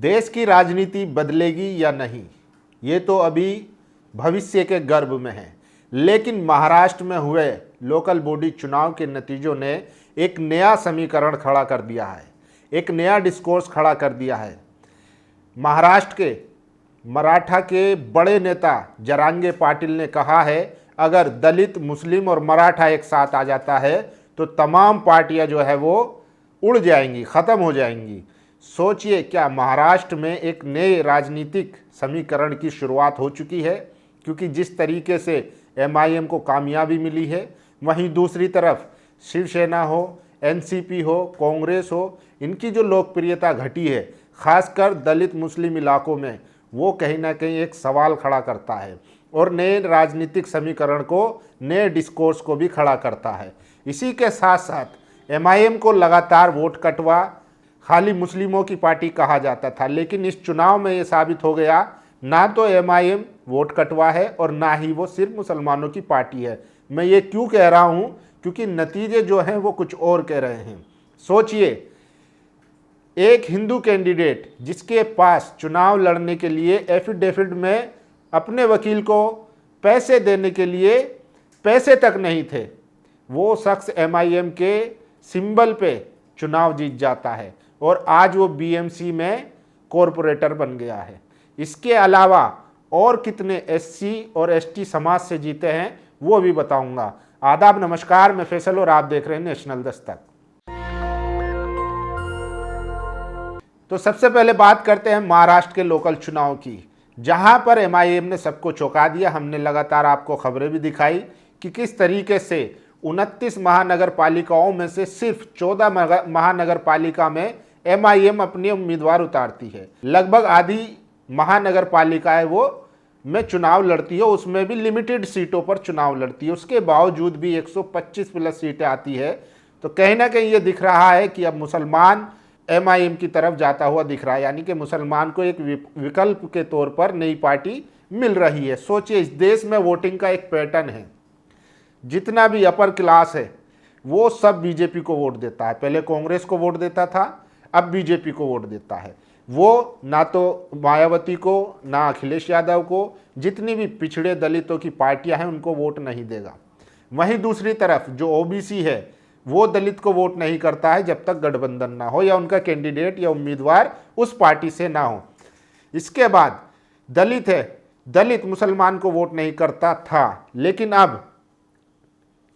देश की राजनीति बदलेगी या नहीं, ये तो अभी भविष्य के गर्भ में है। लेकिन महाराष्ट्र में हुए लोकल बॉडी चुनाव के नतीजों ने एक नया समीकरण खड़ा कर दिया है, एक नया डिस्कोर्स खड़ा कर दिया है। महाराष्ट्र के मराठा के बड़े नेता जरांगे पाटिल ने कहा है, अगर दलित, मुस्लिम और मराठा एक साथ आ जाता है तो तमाम पार्टियां जो है वो उड़ जाएंगी, ख़त्म हो जाएंगी। सोचिए, क्या महाराष्ट्र में एक नए राजनीतिक समीकरण की शुरुआत हो चुकी है? क्योंकि जिस तरीके से MIM को कामयाबी मिली है, वहीं दूसरी तरफ शिवसेना हो, NCP हो, कांग्रेस हो, इनकी जो लोकप्रियता घटी है, खासकर दलित मुस्लिम इलाकों में, वो कहीं ना कहीं एक सवाल खड़ा करता है और नए राजनीतिक समीकरण को, नए डिस्कोर्स को भी खड़ा करता है। इसी के साथ साथ MIM को लगातार वोट कटवा खाली मुस्लिमों की पार्टी कहा जाता था, लेकिन इस चुनाव में ये साबित हो गया, ना तो MIM वोट कटवा है और ना ही वो सिर्फ मुसलमानों की पार्टी है। मैं ये क्यों कह रहा हूँ? क्योंकि नतीजे जो हैं वो कुछ और कह रहे हैं। सोचिए, एक हिंदू कैंडिडेट जिसके पास चुनाव लड़ने के लिए एफिडेविट में अपने वकील को पैसे देने के लिए पैसे तक नहीं थे, वो शख्स MIM के सिंबल पे चुनाव जीत जाता है और आज वो BMC में कॉरपोरेटर बन गया है। इसके अलावा और कितने SC और ST समाज से जीते हैं वो भी बताऊंगा। आदाब, नमस्कार, मैं फैसल और आप देख रहे हैं नेशनल दस्तक। तो सबसे पहले बात करते हैं महाराष्ट्र के लोकल चुनाव की, जहां पर MIM ने सबको चौंका दिया। हमने लगातार आपको खबरें भी दिखाई कि किस तरीके से 29 महानगर पालिकाओं में से सिर्फ 14 महानगर पालिका में MIM अपने उम्मीदवार उतारती है। लगभग आधी महानगर पालिकाएं वो में चुनाव लड़ती है, उसमें भी लिमिटेड सीटों पर चुनाव लड़ती है। उसके बावजूद भी 125 प्लस सीटें आती है। तो कहीं ना कहीं ये दिख रहा है कि अब मुसलमान MIM की तरफ जाता हुआ दिख रहा है, यानी कि मुसलमान को एक विकल्प के तौर पर नई पार्टी मिल रही है। सोचिए, इस देश में वोटिंग का एक पैटर्न है, जितना भी अपर क्लास है वो सब BJP को वोट देता है। पहले कांग्रेस को वोट देता था, अब BJP को वोट देता है। वो ना तो मायावती को, ना अखिलेश यादव को, जितनी भी पिछड़े दलितों की पार्टियां हैं उनको वोट नहीं देगा। वहीं दूसरी तरफ जो OBC है वो दलित को वोट नहीं करता है जब तक गठबंधन ना हो या उनका कैंडिडेट या उम्मीदवार उस पार्टी से ना हो। इसके बाद दलित है, दलित मुसलमान को वोट नहीं करता था, लेकिन अब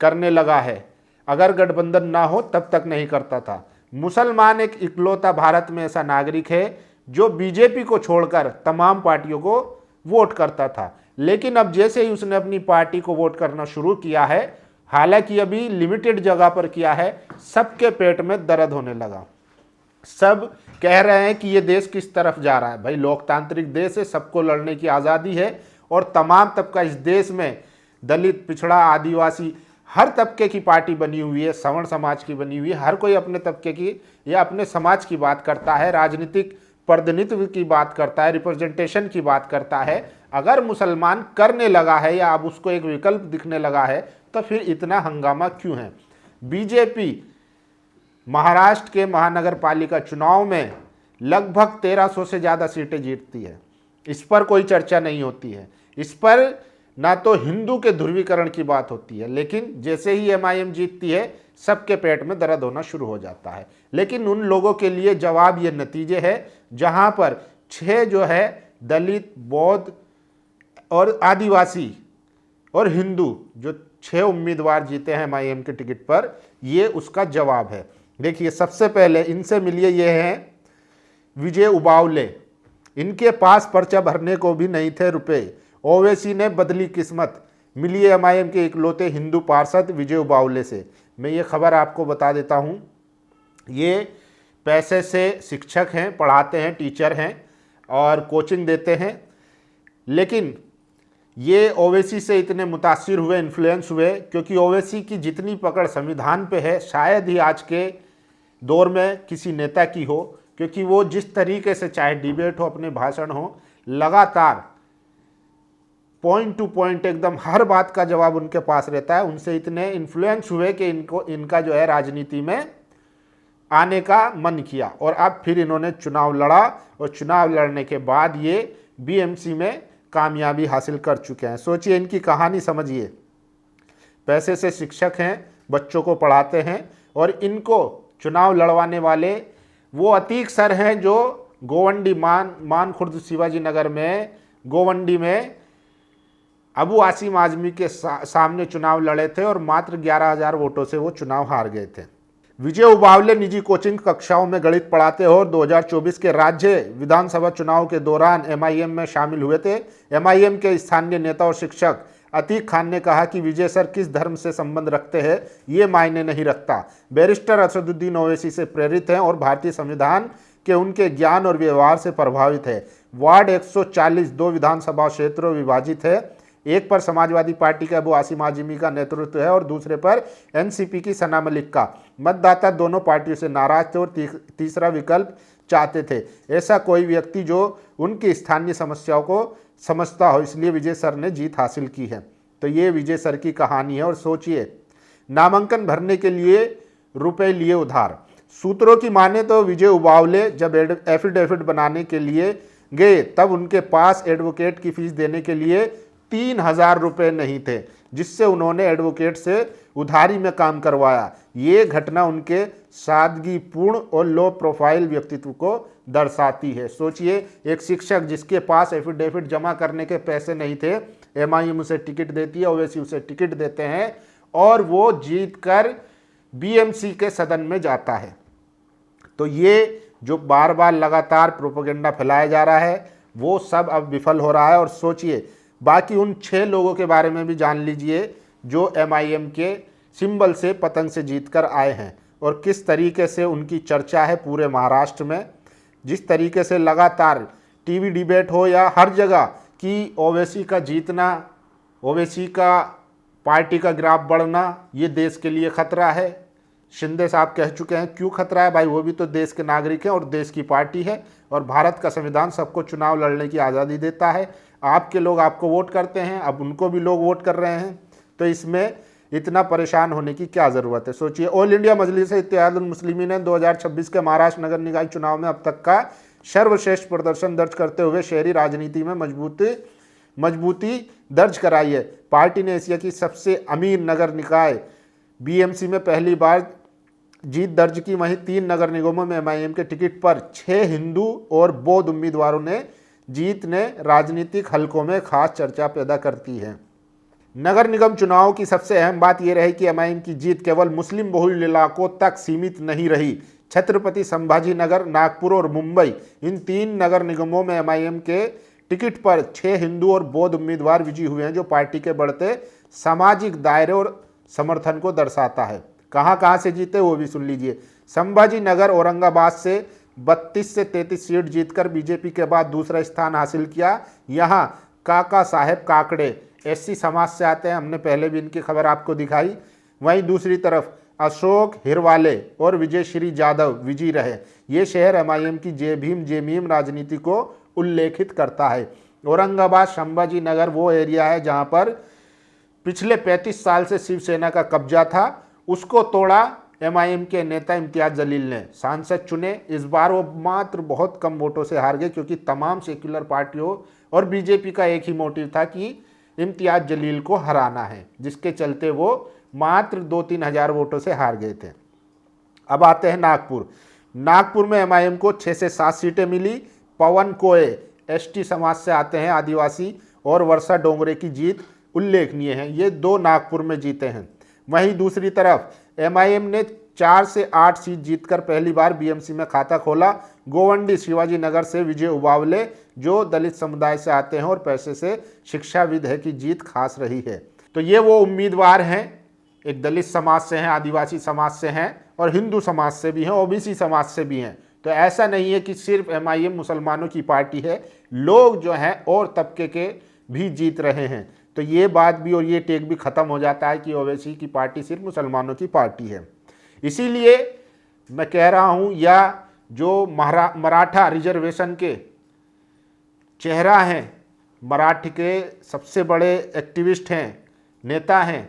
करने लगा है। अगर गठबंधन ना हो तब तक नहीं करता था। मुसलमान एक इकलौता भारत में ऐसा नागरिक है जो BJP को छोड़कर तमाम पार्टियों को वोट करता था, लेकिन अब जैसे ही उसने अपनी पार्टी को वोट करना शुरू किया है, हालांकि अभी लिमिटेड जगह पर किया है, सबके पेट में दर्द होने लगा। सब कह रहे हैं कि ये देश किस तरफ जा रहा है। भाई, लोकतांत्रिक देश है, सबको लड़ने की आज़ादी है और तमाम तबका इस देश में, दलित, पिछड़ा, आदिवासी, हर तबके की पार्टी बनी हुई है, सवर्ण समाज की बनी हुई है। हर कोई अपने तबके की या अपने समाज की बात करता है, राजनीतिक प्रतिनिधित्व की बात करता है, रिप्रेजेंटेशन की बात करता है। अगर मुसलमान करने लगा है या अब उसको एक विकल्प दिखने लगा है तो फिर इतना हंगामा क्यों है? BJP महाराष्ट्र के महानगर पालिका चुनाव में लगभग 1300 से ज़्यादा सीटें जीतती है। इस पर कोई चर्चा नहीं होती है। इस पर ना तो हिंदू के ध्रुवीकरण की बात होती है, लेकिन जैसे ही MIM जीतती है सबके पेट में दर्द होना शुरू हो जाता है। लेकिन उन लोगों के लिए जवाब ये नतीजे है, जहां पर 6 जो है दलित, बौद्ध और आदिवासी और हिंदू, जो 6 उम्मीदवार जीते हैं MIM के टिकट पर, ये उसका जवाब है। देखिए, सबसे पहले इनसे मिलिए, ये हैं विजय उबावले। इनके पास पर्चा भरने को भी नहीं थे रुपए। ओवैसी ने बदली किस्मत, मिली MIM के इकलौते हिंदू पार्षद विजय उबावले से। मैं ये खबर आपको बता देता हूँ, ये पैसे से शिक्षक हैं, पढ़ाते हैं, टीचर हैं और कोचिंग देते हैं, लेकिन ये ओवैसी से इतने मुतासिर हुए, इन्फ्लुएंस हुए, क्योंकि ओवैसी की जितनी पकड़ संविधान पे है शायद ही आज के दौर में किसी नेता की हो, क्योंकि वो जिस तरीके से, चाहे डिबेट हो, अपने भाषण हो, लगातार पॉइंट टू पॉइंट एकदम हर बात का जवाब उनके पास रहता है। उनसे इतने इन्फ्लुएंस हुए कि इनका जो है राजनीति में आने का मन किया और अब फिर इन्होंने चुनाव लड़ा और चुनाव लड़ने के बाद ये बीएमसी में कामयाबी हासिल कर चुके हैं। सोचिए, इनकी कहानी समझिए। पैसे से शिक्षक हैं, बच्चों को पढ़ाते हैं और इनको चुनाव लड़वाने वाले वो अतीक सर हैं जो गोवंडी मानखुर्द शिवाजी नगर में गोवंडी में अबू आसिम आजमी के सामने चुनाव लड़े थे और मात्र 11,000 वोटों से वो चुनाव हार गए थे। विजय उबावले निजी कोचिंग कक्षाओं में गणित पढ़ाते और 2024 के राज्य विधानसभा चुनाव के दौरान एमआईएम में शामिल हुए थे। एमआईएम के स्थानीय नेता और शिक्षक अतीक खान ने कहा कि विजय सर किस धर्म से संबंध रखते हैं ये मायने नहीं रखता। बैरिस्टर असदुद्दीन ओवैसी से प्रेरित हैं और भारतीय संविधान के उनके ज्ञान और व्यवहार से प्रभावित है। वार्ड 140 दो विधानसभा क्षेत्रों विभाजित है। एक पर समाजवादी पार्टी के अबू आसिम आजमी का नेतृत्व है और दूसरे पर एनसीपी की सना मलिक का। मतदाता दोनों पार्टियों से नाराज थे और तीसरा विकल्प चाहते थे। ऐसा कोई व्यक्ति जो उनकी स्थानीय समस्याओं को समझता हो, इसलिए विजय सर ने जीत हासिल की है। तो ये विजय सर की कहानी है। और सोचिए, नामांकन भरने के लिए रुपए लिए उधार। सूत्रों की माने तो विजय उबावले जब एफिडेविट बनाने के लिए गए तब उनके पास एडवोकेट की फीस देने के लिए 3,000 रुपये नहीं थे, जिससे उन्होंने एडवोकेट से उधारी में काम करवाया। ये घटना उनके सादगीपूर्ण और लो प्रोफाइल व्यक्तित्व को दर्शाती है। सोचिए, एक शिक्षक जिसके पास एफिडेविट जमा करने के पैसे नहीं थे, एमआईएम उसे टिकट देती है, ओवैसी उसे टिकट देते हैं और वो जीतकर बीएमसी के सदन में जाता है। तो ये जो बार बार लगातार प्रोपेगेंडा फैलाया जा रहा है वो सब अब विफल हो रहा है। और सोचिए, बाकी उन 6 लोगों के बारे में भी जान लीजिए जो एमआईएम के सिंबल से पतंग से जीतकर आए हैं और किस तरीके से उनकी चर्चा है पूरे महाराष्ट्र में। जिस तरीके से लगातार टीवी डिबेट हो या हर जगह कि ओवैसी का जीतना, ओवैसी का पार्टी का ग्राफ बढ़ना ये देश के लिए खतरा है। शिंदे साहब कह चुके हैं क्यों खतरा है भाई, वो भी तो देश के नागरिक हैं और देश की पार्टी है और भारत का संविधान सबको चुनाव लड़ने की आज़ादी देता है। आपके लोग आपको वोट करते हैं, अब उनको भी लोग वोट कर रहे हैं, तो इसमें इतना परेशान होने की क्या ज़रूरत है। सोचिए, ऑल इंडिया मजलिस इत्तेहादुल मुस्लिमीन ने 2026 के महाराष्ट्र नगर निकाय चुनाव में अब तक का सर्वश्रेष्ठ प्रदर्शन दर्ज करते हुए शहरी राजनीति में मजबूती दर्ज कराई है। पार्टी ने एशिया की सबसे अमीर नगर निकाय बीएमसी में पहली बार जीत दर्ज की। वहीं 3 नगर निगमों में एमआईएम के टिकट पर 6 हिंदू और बौद्ध उम्मीदवारों ने जीत ने राजनीतिक हलकों में खास चर्चा पैदा करती है। नगर निगम चुनाव की सबसे अहम बात यह रही कि एमआईएम की जीत केवल मुस्लिम बहुल इलाकों तक सीमित नहीं रही। छत्रपति संभाजी नगर, नागपुर और मुंबई, इन 3 नगर निगमों में एमआईएम के टिकट पर 6 हिंदू और बौद्ध उम्मीदवार विजयी हुए हैं, जो पार्टी के बढ़ते सामाजिक दायरे और समर्थन को दर्शाता है। कहाँ से जीते वो भी सुन लीजिए। संभाजी नगर औरंगाबाद से 32 से 33 सीट जीतकर बीजेपी के बाद दूसरा स्थान हासिल किया। यहाँ काका साहेब काकड़े एससी समाज से आते हैं, हमने पहले भी इनकी खबर आपको दिखाई। वहीं दूसरी तरफ अशोक हिरवाले और विजय श्री जाधव विजयी रहे। ये शहर एमआईएम की जय भीम जय मीम राजनीति को उल्लेखित करता है। औरंगाबाद संभाजी नगर वो एरिया है जहाँ पर पिछले 35 साल से शिवसेना का कब्जा था, उसको तोड़ा एमआईएम के नेता इम्तियाज जलील ने सांसद चुने। इस बार वो मात्र बहुत कम वोटों से हार गए क्योंकि तमाम सेक्युलर पार्टियों और बीजेपी का एक ही मोटिव था कि इम्तियाज जलील को हराना है, जिसके चलते वो मात्र 2-3 हज़ार वोटों से हार गए थे। अब आते हैं नागपुर में एमआईएम को 6 से 7 सीटें मिली। पवन कोए एसटी समाज से आते हैं, आदिवासी, और वर्षा डोंगरे की जीत उल्लेखनीय है। ये 2 नागपुर में जीते हैं। वहीं दूसरी तरफ एमआईएम ने 4 से 8 सीट जीतकर पहली बार बीएमसी में खाता खोला। गोवंडी शिवाजी नगर से विजय उबावले, जो दलित समुदाय से आते हैं और पैसे से शिक्षाविद है, की जीत खास रही है। तो ये वो उम्मीदवार हैं, एक दलित समाज से हैं, आदिवासी समाज से हैं और हिंदू समाज से भी हैं, ओबीसी समाज से भी हैं। तो ऐसा नहीं है कि सिर्फ एमआईएम मुसलमानों की पार्टी है, लोग जो हैं और तबके के भी जीत रहे हैं। तो ये बात भी और ये टेक भी ख़त्म हो जाता है कि ओवैसी की पार्टी सिर्फ मुसलमानों की पार्टी है। इसीलिए मैं कह रहा हूँ, या जो मराठा रिजर्वेशन के चेहरा हैं, मराठी के सबसे बड़े एक्टिविस्ट हैं, नेता हैं,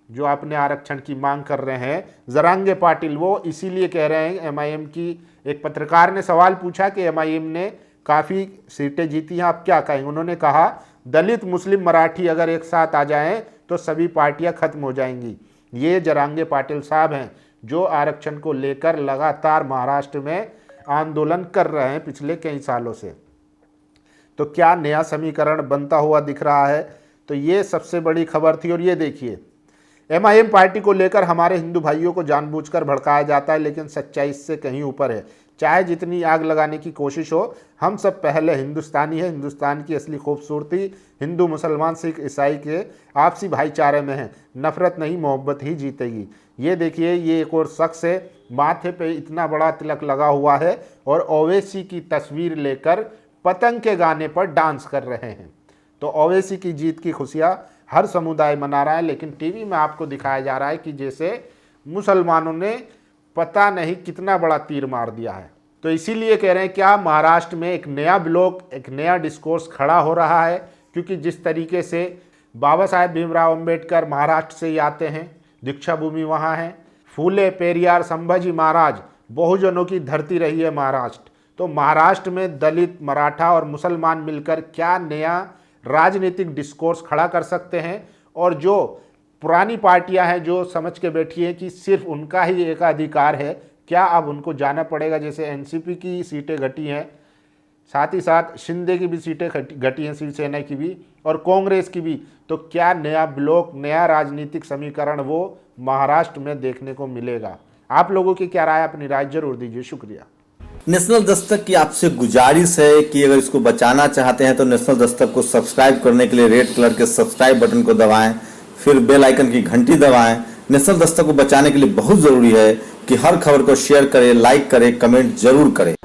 जो अपने आरक्षण की मांग कर रहे हैं, जरांगे पाटिल, वो इसीलिए कह रहे हैं। एमआईएम की एक पत्रकार ने सवाल पूछा कि एमआईएम ने काफ़ी सीटें जीती हैं, आप क्या कहेंगे? उन्होंने कहा दलित मुस्लिम मराठी अगर एक साथ आ जाएं तो सभी पार्टियां खत्म हो जाएंगी। ये जरांगे पाटिल साहब हैं जो आरक्षण को लेकर लगातार महाराष्ट्र में आंदोलन कर रहे हैं पिछले कई सालों से। तो क्या नया समीकरण बनता हुआ दिख रहा है? तो ये सबसे बड़ी खबर थी। और ये देखिए, एमआईएम पार्टी को लेकर हमारे हिंदू भाइयों को जानबूझकर भड़काया जाता है, लेकिन सच्चाई इससे कहीं ऊपर है। चाहे जितनी आग लगाने की कोशिश हो, हम सब पहले हिंदुस्तानी है। हिंदुस्तान की असली खूबसूरती हिंदू, मुसलमान, सिख, ईसाई के आपसी भाईचारे में है। नफरत नहीं, मोहब्बत ही जीतेगी। ये देखिए, ये एक और शख्स है, माथे पे इतना बड़ा तिलक लगा हुआ है और ओवैसी की तस्वीर लेकर पतंग के गाने पर डांस कर रहे हैं। तो ओवैसी की जीत की खुशियाँ हर समुदाय मना रहा है, लेकिन टीवी में आपको दिखाया जा रहा है कि जैसे मुसलमानों ने पता नहीं कितना बड़ा तीर मार दिया है। तो इसीलिए कह रहे हैं क्या महाराष्ट्र में एक नया ब्लॉक, एक नया डिस्कोर्स खड़ा हो रहा है, क्योंकि जिस तरीके से बाबा साहेब भीमराव अंबेडकर महाराष्ट्र से ही आते हैं, दीक्षा भूमि वहाँ है, फूले, पेरियार, संभाजी महाराज, बहुजनों की धरती रही है महाराष्ट्र। तो महाराष्ट्र में दलित, मराठा और मुसलमान मिलकर क्या नया राजनीतिक डिस्कोर्स खड़ा कर सकते हैं? और जो पुरानी पार्टियां हैं जो समझ के बैठी हैं कि सिर्फ उनका ही एक अधिकार है, क्या अब उनको जाना पड़ेगा? जैसे एनसीपी की सीटें घटी हैं, साथ ही साथ शिंदे की भी सीटें घटी हैं, शिवसेना की भी और कांग्रेस की भी। तो क्या नया ब्लॉक, नया राजनीतिक समीकरण वो महाराष्ट्र में देखने को मिलेगा? आप लोगों की क्या राय, अपनी राय जरूर दीजिए। शुक्रिया। नेशनल दस्तक की आपसे गुजारिश है कि अगर इसको बचाना चाहते हैं तो नेशनल दस्तक को सब्सक्राइब करने के लिए रेड कलर के सब्सक्राइब बटन को दबाएं, फिर बेल आइकन की घंटी दबाएं। नेशनल दस्तक को बचाने के लिए बहुत जरूरी है कि हर खबर को शेयर करें, लाइक करें, कमेंट जरूर करें।